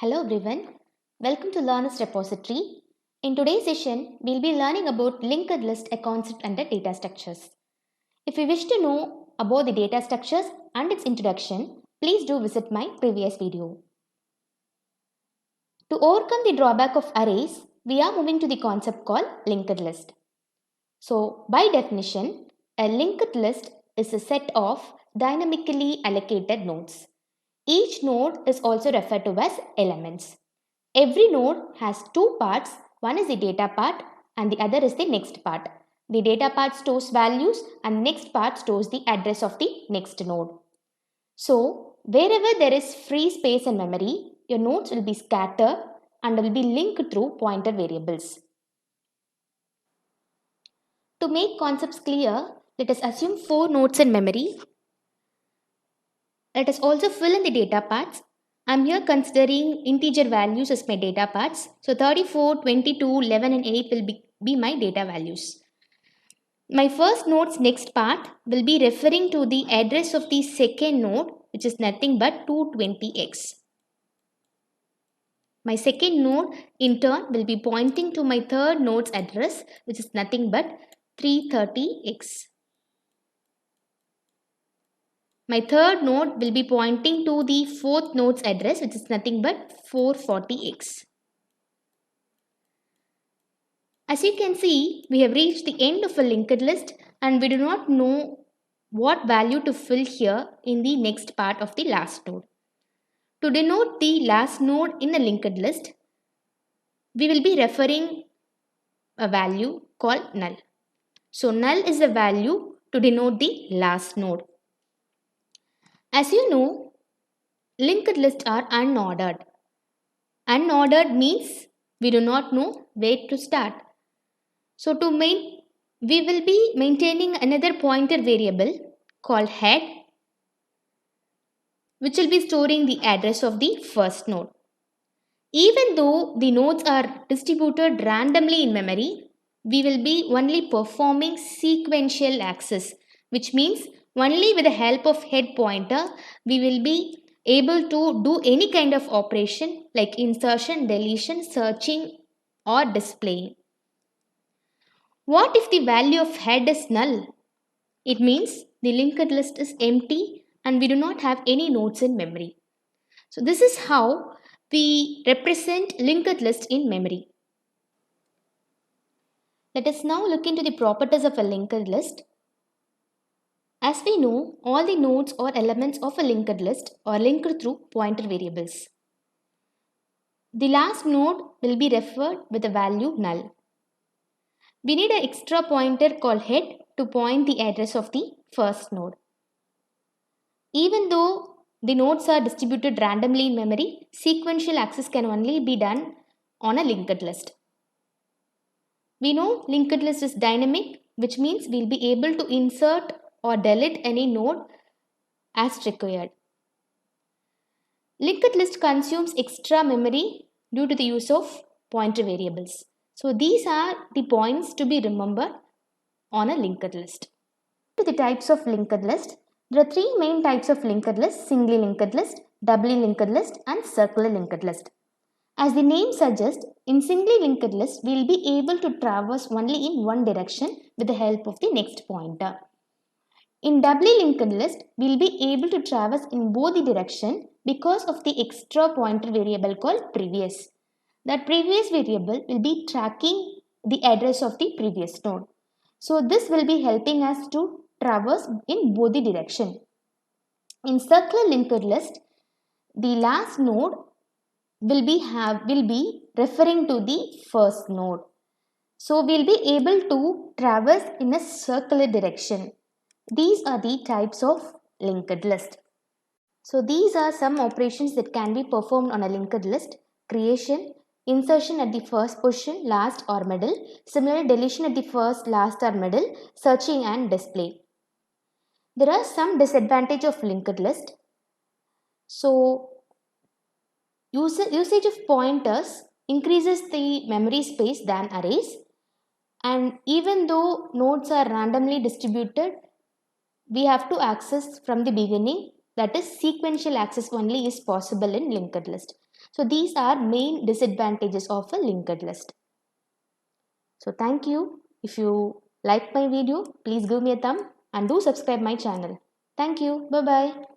Hello everyone, welcome to Learner's Repository. In today's session, we'll be learning about linked list, a concept under data structures. If you wish to know about the data structures and its introduction, please do visit my previous video. To overcome the drawback of arrays, we are moving to the concept called linked list. So, by definition, a linked list is a set of dynamically allocated nodes. Each node is also referred to as elements. Every node has two parts. One is the data part and the other is the next part. The data part stores values and the next part stores the address of the next node. So, wherever there is free space in memory, your nodes will be scattered and will be linked through pointer variables. To make concepts clear, let us assume 4 nodes in memory. Let us also fill in the data parts. I'm here considering integer values as my data parts. So 34, 22, 11 and 8 will be my data values. My first node's next part will be referring to the address of the second node, which is nothing but 220x. My second node in turn will be pointing to my third node's address, which is nothing but 330x. My third node will be pointing to the fourth node's address, which is nothing but 440x. As you can see, we have reached the end of a linked list and we do not know what value to fill here in the next part of the last node. To denote the last node in a linked list, we will be referring a value called null. So null is a value to denote the last node. As you know, linked lists are unordered. Unordered means we do not know where to start. So we will be maintaining another pointer variable called head, which will be storing the address of the first node. Even though the nodes are distributed randomly in memory, we will be only performing sequential access, which means only with the help of head pointer, we will be able to do any kind of operation like insertion, deletion, searching or displaying. What if the value of head is null? It means the linked list is empty and we do not have any nodes in memory. So this is how we represent linked list in memory. Let us now look into the properties of a linked list. As we know, all the nodes or elements of a linked list are linked through pointer variables. The last node will be referred with the value null. We need an extra pointer called head to point the address of the first node. Even though the nodes are distributed randomly in memory, sequential access can only be done on a linked list. We know linked list is dynamic, which means we'll be able to insert or delete any node as required. Linked list consumes extra memory due to the use of pointer variables. So these are the points to be remembered on a linked list. To the types of linked list, there are 3 main types of linked list: singly linked list, doubly linked list and circular linked list. As the name suggests, in singly linked list, we will be able to traverse only in one direction with the help of the next pointer. In doubly linked list, we will be able to traverse in both the direction because of the extra pointer variable called previous. That previous variable will be tracking the address of the previous node. So this will be helping us to traverse in both the direction. In circular linked list, the last node will be referring to the first node. So we'll be able to traverse in a circular direction. These are the types of linked list. So these are some operations that can be performed on a linked list: creation, insertion at the first position, last or middle, similarly deletion at the first, last or middle, searching and display. There are some disadvantages of linked list. So usage of pointers increases the memory space than arrays, and even though nodes are randomly distributed, we have to access from the beginning, that is sequential access only is possible in linked list. So these are main disadvantages of a linked list. So thank you. If you like my video, please give me a thumb and do subscribe my channel. Thank you. Bye bye.